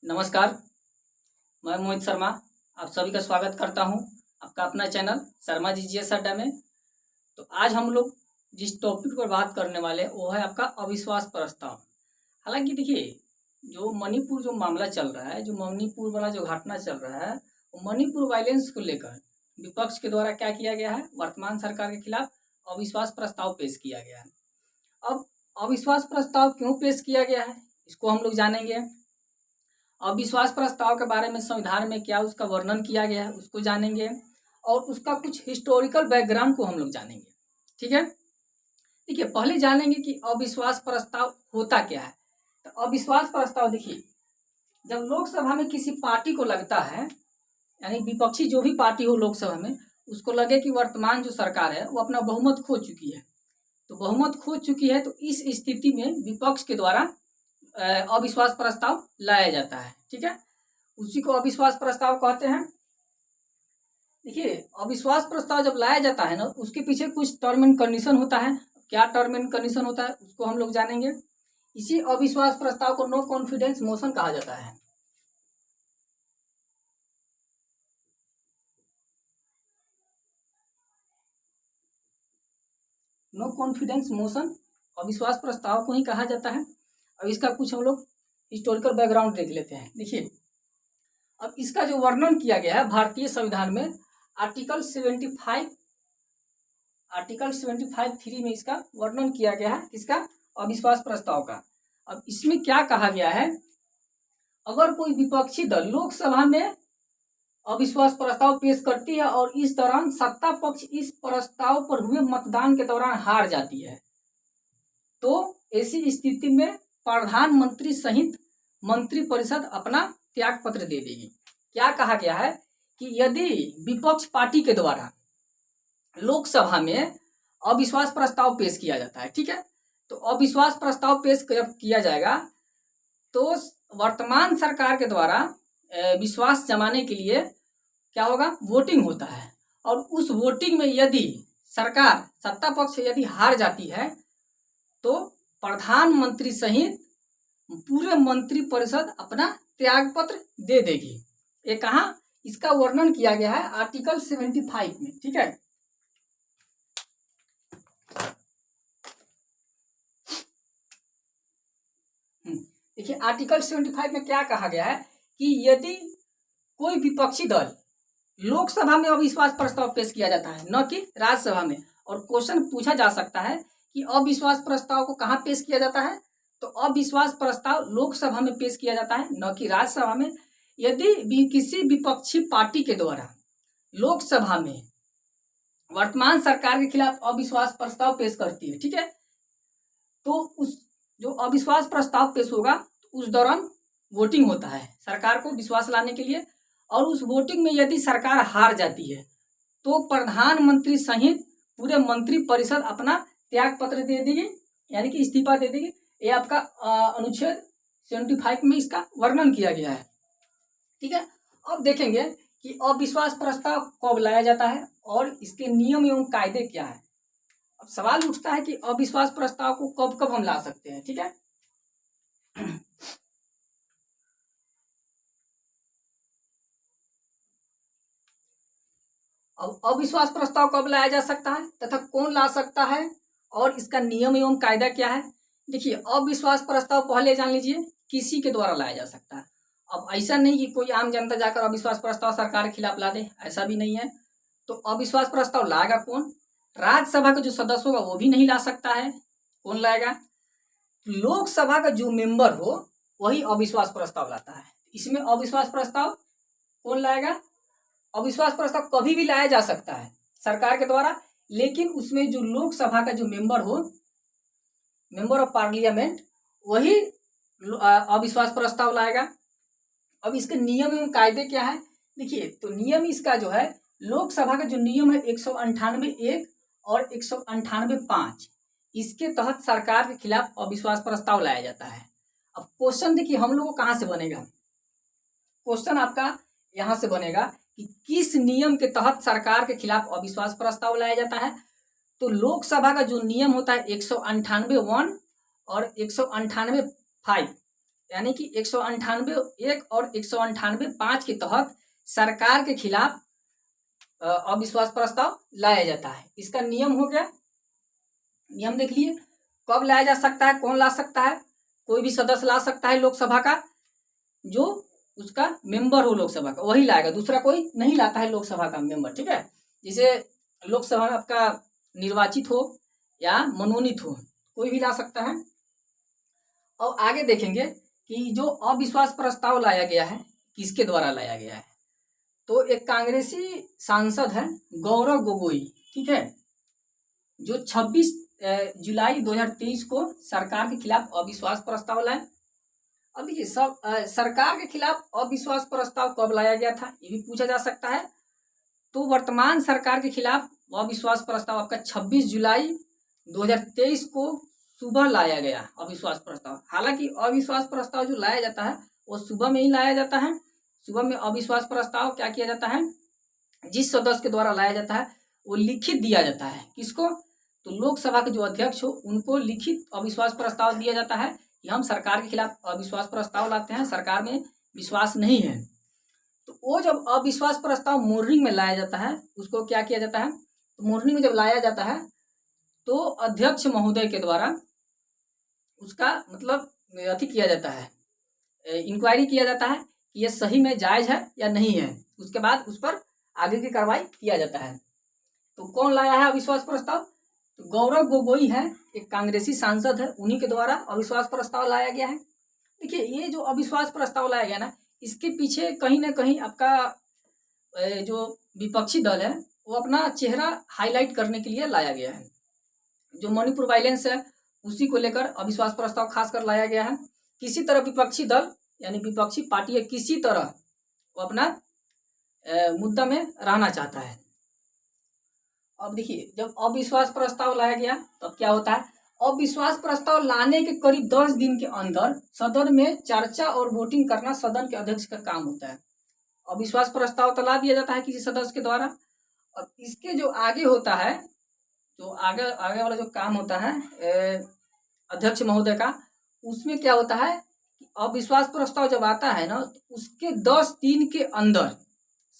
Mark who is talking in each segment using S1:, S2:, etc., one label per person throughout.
S1: नमस्कार, मैं मोहित शर्मा आप सभी का स्वागत करता हूं आपका अपना चैनल शर्मा जी जीएस अड्डा में। तो आज हम लोग जिस टॉपिक पर बात करने वाले हैं वो है आपका अविश्वास प्रस्ताव। हालांकि देखिए, जो मणिपुर जो मामला चल रहा है, जो मणिपुर वाला जो घटना चल रहा है, वो मणिपुर वायलेंस को लेकर विपक्ष के द्वारा क्या किया गया है, वर्तमान सरकार के खिलाफ अविश्वास प्रस्ताव पेश किया गया है। अब अविश्वास प्रस्ताव क्यों पेश किया गया है, इसको हम लोग जानेंगे। अविश्वास प्रस्ताव के बारे में संविधान में क्या उसका वर्णन किया गया है उसको जानेंगे, और उसका कुछ हिस्टोरिकल बैकग्राउंड को हम लोग जानेंगे। ठीक है, देखिए पहले जानेंगे कि अविश्वास प्रस्ताव होता क्या है। तो अविश्वास प्रस्ताव देखिए, जब लोकसभा में किसी पार्टी को लगता है, यानी विपक्षी जो भी पार्टी हो लोकसभा में, उसको लगे कि वर्तमान जो सरकार है वो अपना बहुमत खो चुकी है, तो बहुमत खो चुकी है, तो इस स्थिति में विपक्ष के द्वारा अविश्वास प्रस्ताव लाया जाता है। ठीक है, उसी को अविश्वास प्रस्ताव कहते हैं। देखिए, अविश्वास प्रस्ताव जब लाया जाता है ना, उसके पीछे कुछ टर्म एंड कंडीशन होता है। क्या टर्म एंड कंडीशन होता है उसको हम लोग जानेंगे। इसी अविश्वास प्रस्ताव को नो कॉन्फिडेंस मोशन कहा जाता है। नो कॉन्फिडेंस मोशन अविश्वास प्रस्ताव को ही कहा जाता है। अब इसका कुछ हम लोग हिस्टोरिकल बैकग्राउंड देख लेते हैं। देखिए, अब इसका जो वर्णन किया गया है भारतीय संविधान में आर्टिकल 75(3) में इसका वर्णन किया गया है, किसका, अविश्वास प्रस्ताव का। अब इसमें क्या कहा गया है, अगर कोई विपक्षी दल लोकसभा में अविश्वास प्रस्ताव पेश करती है और इस दौरान सत्ता पक्ष इस प्रस्ताव पर हुए मतदान के दौरान हार जाती है, तो ऐसी स्थिति में प्रधानमंत्री सहित मंत्रिपरिषद अपना त्याग पत्र दे देगी। क्या कहा गया है कि यदि विपक्ष पार्टी के द्वारा लोकसभा में अविश्वास प्रस्ताव पेश किया जाता है, ठीक है, तो अविश्वास प्रस्ताव पेश किया जाएगा, तो वर्तमान सरकार के द्वारा विश्वास जमाने के लिए क्या होगा, वोटिंग होता है। और उस वोटिंग में यदि सरकार, सत्ता पक्ष यदि हार जाती है, तो प्रधानमंत्री सहित पूरे मंत्रिपरिषद अपना त्याग पत्र दे देगी। ये कहाँ, इसका वर्णन किया गया है आर्टिकल 75 में। ठीक है, देखिए आर्टिकल 75 में क्या कहा गया है कि यदि कोई विपक्षी दल लोकसभा में अविश्वास प्रस्ताव पेश किया जाता है, न कि राज्यसभा में, और क्वेश्चन पूछा जा सकता है कि अविश्वास प्रस्ताव को कहाँ पेश किया जाता है, तो अविश्वास प्रस्ताव लोकसभा में पेश किया जाता है, न कि राज्यसभा में। यदि भी किसी विपक्षी पार्टी के द्वारा लोकसभा में वर्तमान सरकार के खिलाफ अविश्वास प्रस्ताव पेश करती है, ठीक है, तो उस जो अविश्वास प्रस्ताव पेश होगा, तो उस दौरान वोटिंग होता है सरकार को विश्वास लाने के लिए, और उस वोटिंग में यदि सरकार हार जाती है, तो प्रधानमंत्री सहित पूरे मंत्रिपरिषद अपना त्याग पत्र दे देगी, यानी कि इस्तीफा दे देगी। ये आपका अनुच्छेद 75 में इसका वर्णन किया गया है। ठीक है, अब देखेंगे कि अविश्वास प्रस्ताव कब लाया जाता है और इसके नियम एवं कायदे क्या है। अब सवाल उठता है कि अविश्वास प्रस्ताव को कब कब हम ला सकते हैं। ठीक है, अब अविश्वास प्रस्ताव कब लाया जा सकता है तथा कौन ला सकता है और इसका नियम एवं कायदा क्या है। देखिए, अविश्वास प्रस्ताव पहले जान लीजिए किसी के द्वारा लाया जा सकता है। अब ऐसा नहीं कि कोई आम जनता जाकर अविश्वास प्रस्ताव सरकार के खिलाफ ला दे, ऐसा भी नहीं है। तो अविश्वास प्रस्ताव लाएगा कौन, राज्यसभा का जो सदस्य होगा वो भी नहीं ला सकता है। कौन लाएगा, लोकसभा का जो मेंबर हो वही अविश्वास प्रस्ताव लाता है। इसमें अविश्वास प्रस्ताव कौन लाएगा, अविश्वास प्रस्ताव कभी भी लाया जा सकता है सरकार के द्वारा, लेकिन उसमें जो लोकसभा का जो मेंबर हो, मेंबर ऑफ पार्लियामेंट, वही अविश्वास प्रस्ताव लाएगा। अब इसके नियम एवं कायदे क्या है, देखिए, तो नियम इसका जो है, लोकसभा का जो नियम है 198(1) और 198(5), इसके तहत सरकार के खिलाफ अविश्वास प्रस्ताव लाया जाता है। अब क्वेश्चन देखिए हम लोगों को कहाँ से बनेगा, क्वेश्चन आपका यहाँ से बनेगा कि किस नियम के तहत सरकार के खिलाफ अविश्वास प्रस्ताव लाया जाता है। तो लोकसभा का जो नियम होता है 198(1) और 198(5), यानी कि 198(1) और 198(5) के तहत सरकार के खिलाफ अविश्वास प्रस्ताव लाया जाता है। इसका नियम हो गया, नियम देख लिए, कब लाया जा सकता है, कौन ला सकता है, कोई भी सदस्य ला सकता है लोकसभा का, जो उसका मेंबर हो लोकसभा का वही लाएगा, दूसरा कोई नहीं लाता है लोकसभा का मेंबर। ठीक है, जैसे लोकसभा में आपका निर्वाचित हो या मनोनीत हो, कोई भी ला सकता है। और आगे देखेंगे कि जो अविश्वास प्रस्ताव लाया गया है किसके द्वारा लाया गया है, तो एक कांग्रेसी सांसद है गौरव गोगोई। ठीक है, जो 26 जुलाई 2023 को सरकार के खिलाफ अविश्वास प्रस्ताव लाए। अब देखिए सब सरकार के खिलाफ अविश्वास प्रस्ताव कब लाया गया था ये भी पूछा जा सकता है। तो वर्तमान सरकार के खिलाफ अविश्वास प्रस्ताव आपका 26 जुलाई 2023 को सुबह लाया गया अविश्वास प्रस्ताव। हालांकि अविश्वास प्रस्ताव जो लाया जाता है वो सुबह में ही लाया जाता है। सुबह में अविश्वास प्रस्ताव क्या किया जाता है, जिस सदस्य के द्वारा लाया जाता है वो लिखित दिया जाता है। किसको, तो लोकसभा के जो अध्यक्ष हो उनको लिखित अविश्वास प्रस्ताव दिया जाता है कि हम सरकार के खिलाफ अविश्वास प्रस्ताव लाते हैं, सरकार में विश्वास नहीं है। तो वो जब अविश्वास प्रस्ताव मॉर्निंग में लाया जाता है उसको क्या किया जाता है, तो मॉर्निंग में जब लाया जाता है तो अध्यक्ष महोदय के द्वारा उसका मतलब अथी किया जाता है, इंक्वायरी किया जाता है कि ये सही में जायज है या नहीं है। उसके बाद उस पर आगे की कार्रवाई किया जाता है। तो कौन लाया है अविश्वास प्रस्ताव, तो गौरव गोगोई है, एक कांग्रेसी सांसद है, उन्हीं के द्वारा अविश्वास प्रस्ताव लाया गया है। देखिए ये जो अविश्वास प्रस्ताव लाया गया ना, इसके पीछे कहीं ना कहीं आपका जो विपक्षी दल है वो अपना चेहरा हाईलाइट करने के लिए लाया गया है। जो मणिपुर वायलेंस है उसी को लेकर अविश्वास प्रस्ताव खासकर लाया गया है। किसी तरह विपक्षी दल यानी विपक्षी पार्टी है किसी तरह वो अपना मुद्दा में रहना चाहता है। अब देखिए जब अविश्वास प्रस्ताव लाया गया तब क्या होता है, अविश्वास प्रस्ताव लाने के करीब 10 दिन के अंदर सदन में चर्चा और वोटिंग करना सदन के अध्यक्ष का काम होता है। अविश्वास प्रस्ताव तो ला दिया जाता है किसी सदस्य के द्वारा, और इसके जो आगे होता है, जो आगे वाला जो काम होता है अध्यक्ष महोदय का, उसमें क्या होता है कि अविश्वास प्रस्ताव जब आता है ना तो उसके 10 दिन के अंदर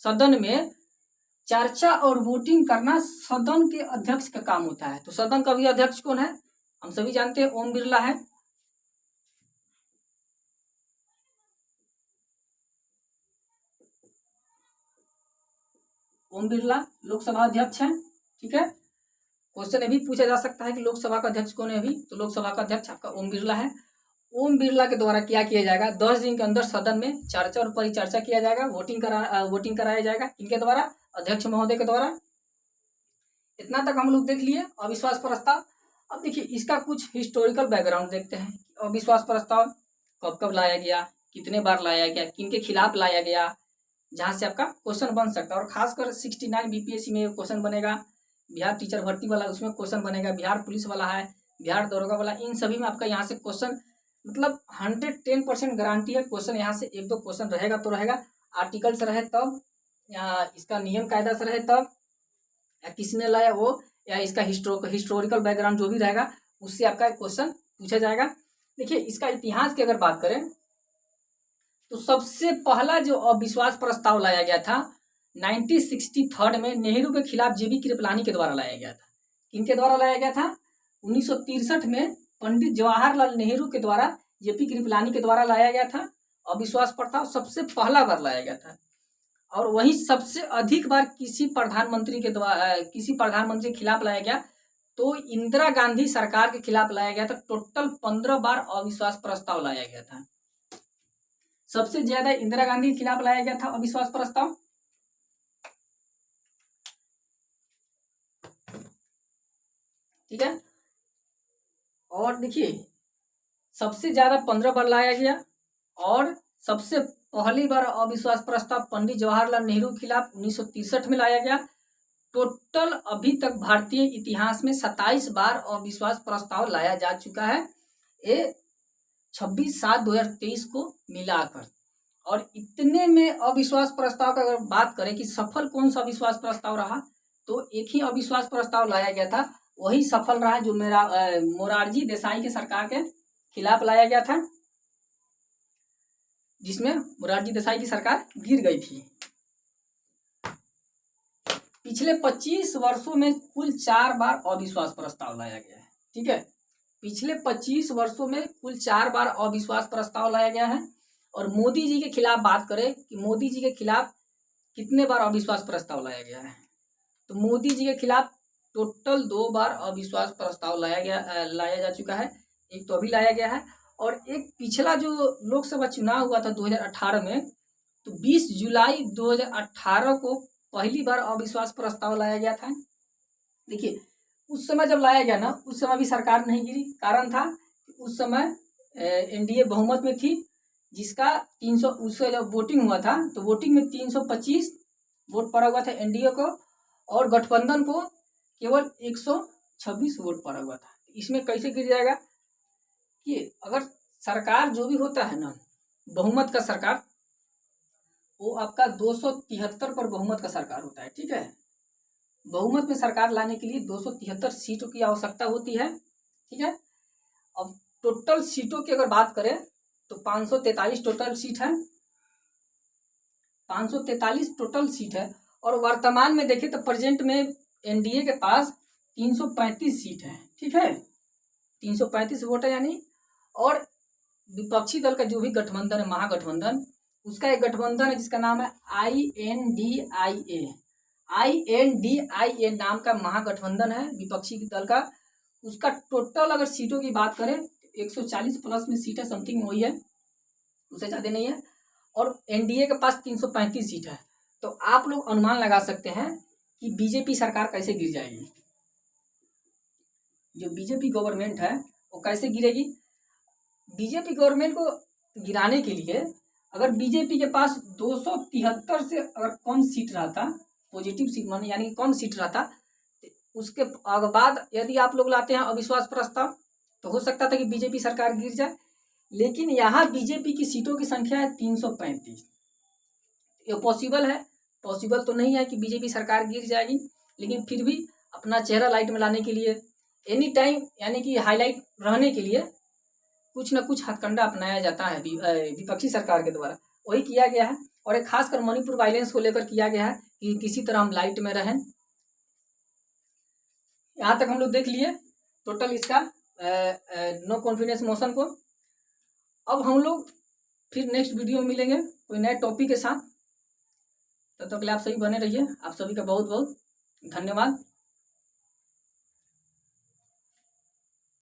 S1: सदन में चर्चा और वोटिंग करना सदन के अध्यक्ष का काम होता है। तो सदन का भी अध्यक्ष कौन है, हम सभी जानते हैं ओम बिरला है। ओम बिरला लोकसभा अध्यक्ष है। ठीक है, क्वेश्चन ये भी पूछा जा सकता है कि लोकसभा का अध्यक्ष कौन है अभी, तो लोकसभा का अध्यक्ष आपका ओम बिरला है। ओम बिरला के द्वारा क्या किया जाएगा, 10 दिन के अंदर सदन में चर्चा और परिचर्चा किया जाएगा, वोटिंग कराया जाएगा। इनके द्वारा, अध्यक्ष महोदय के द्वारा। इतना तक हम लोग देख लिए अविश्वास प्रस्ताव। अब देखिए इसका कुछ हिस्टोरिकल बैकग्राउंड देखते हैं। अविश्वास प्रस्ताव कब कब लाया गया, कितने बार लाया गया, किनके खिलाफ लाया गया, जहां से आपका क्वेश्चन बन सकता है। और खासकर 69 बीपीएससी में क्वेश्चन बनेगा, बिहार टीचर भर्ती वाला उसमें क्वेश्चन बनेगा, बिहार पुलिस वाला है, बिहार दरोगा वाला, इन सभी में आपका यहाँ से क्वेश्चन मतलब 110% गारंटी है क्वेश्चन यहाँ से 1-2 क्वेश्चन रहेगा तो रहेगा। आर्टिकल से रहे तब, या इसका नियम कायदा से रहे तब, या किसने लाया वो, या इसका हिस्टोरिकल बैकग्राउंड जो भी रहेगा उससे आपका क्वेश्चन पूछा जाएगा। देखिए इसका इतिहास की अगर बात करें तो सबसे पहला जो अविश्वास प्रस्ताव लाया गया था 1963 में नेहरू के खिलाफ जेबी कृपलानी के द्वारा लाया गया था। किनके द्वारा लाया गया था, 1963 में पंडित जवाहरलाल नेहरू के द्वारा जेपी कृपलानी के द्वारा लाया गया था। अविश्वास प्रस्ताव सबसे पहला बार लाया गया था। और वही सबसे अधिक बार किसी प्रधानमंत्री के खिलाफ लाया गया तो इंदिरा गांधी सरकार के खिलाफ लाया गया था। टोटल 15 बार अविश्वास प्रस्ताव लाया गया था। सबसे ज्यादा इंदिरा गांधी के खिलाफ लाया गया था अविश्वास प्रस्ताव। ठीक है, और देखिए सबसे ज्यादा 15 बार लाया गया, और सबसे पहली बार अविश्वास प्रस्ताव पंडित जवाहरलाल नेहरू के खिलाफ 1963 में लाया गया। टोटल अभी तक भारतीय इतिहास में 27 बार अविश्वास प्रस्ताव लाया जा चुका है, ये 26/7/2023 को मिलाकर। और इतने में अविश्वास प्रस्ताव का अगर बात करें कि सफल कौन सा अविश्वास प्रस्ताव रहा, तो एक ही अविश्वास प्रस्ताव लाया गया था, वही सफल रहा जो मोरारजी देसाई के सरकार के खिलाफ लाया गया था। जिसमें मोरारजी देसाई की सरकार गिर गई थी। पिछले 25 वर्षों में कुल 4 बार अविश्वास प्रस्ताव लाया गया है। ठीक है, पिछले 25 वर्षों में कुल 4 बार अविश्वास प्रस्ताव लाया गया है। और मोदी जी के खिलाफ बात करें कि मोदी जी के खिलाफ कितने बार अविश्वास प्रस्ताव लाया गया है, तो मोदी जी के खिलाफ टोटल 2 बार अविश्वास प्रस्ताव लाया जा चुका है। एक तो अभी लाया गया है और एक पिछला जो लोकसभा चुनाव हुआ था 2018 में, तो 20 जुलाई 2018 को पहली बार अविश्वास प्रस्ताव लाया गया था। देखिए उस समय जब लाया गया ना, उस समय भी सरकार नहीं गिरी। कारण था कि उस समय एनडीए बहुमत में थी, जिसका 300 उससे जब वोटिंग हुआ था तो वोटिंग में 325 वोट पड़ा हुआ था एनडीए को, और गठबंधन को केवल 126 वोट पड़ा हुआ था। इसमें कैसे गिर जाएगा कि अगर सरकार जो भी होता है ना, बहुमत का सरकार, वो आपका 273 पर बहुमत का सरकार होता है। ठीक है, बहुमत में सरकार लाने के लिए 273 सीटों की आवश्यकता होती है। ठीक है, अब टोटल सीटों की अगर बात करें तो 543 टोटल सीट है, 543 टोटल सीट है। और वर्तमान में देखें तो प्रेजेंट में एनडीए के पास 335 सीट है। ठीक है, 335 वोट है यानी। और विपक्षी दल का जो भी गठबंधन है, महागठबंधन, उसका एक गठबंधन है जिसका नाम है INDIA नाम का महागठबंधन है विपक्षी दल का। उसका टोटल अगर सीटों की बात करें 140 प्लस में सीट है, समथिंग वही है, उससे ज़्यादा नहीं है। और एनडीए के पास 335 सीट है। तो आप लोग अनुमान लगा सकते हैं कि बीजेपी सरकार कैसे गिर जाएगी। जो बीजेपी गवर्नमेंट है वो कैसे गिरेगी। बीजेपी गवर्नमेंट को गिराने के लिए अगर बीजेपी के पास 273 से अगर कम सीट रहता, पॉजिटिव सीट माने यानी कम सीट रहता, उसके बाद यदि आप लोग लाते हैं अविश्वास प्रस्ताव, तो हो सकता था कि बीजेपी सरकार गिर जाए। लेकिन यहाँ बीजेपी की सीटों की संख्या है 335। ये पॉसिबल है? पॉसिबल तो नहीं है कि बीजेपी सरकार गिर जाएगी, लेकिन फिर भी अपना चेहरा लाइट में लाने के लिए, एनी टाइम यानी कि हाईलाइट रहने के लिए कुछ न कुछ हथकंडा अपनाया जाता है विपक्षी सरकार के द्वारा। वही किया गया है। और एक खासकर मणिपुर वायलेंस को लेकर किया गया है कि किसी तरह हम लाइट में रहें। यहाँ तक हम लोग देख लिए टोटल इसका नो कॉन्फिडेंस मोशन को। अब हम लोग फिर नेक्स्ट वीडियो में मिलेंगे कोई नए टॉपिक के साथ। तब तक के लिए आप सभी बने रहिए। आप सभी का बहुत बहुत धन्यवाद।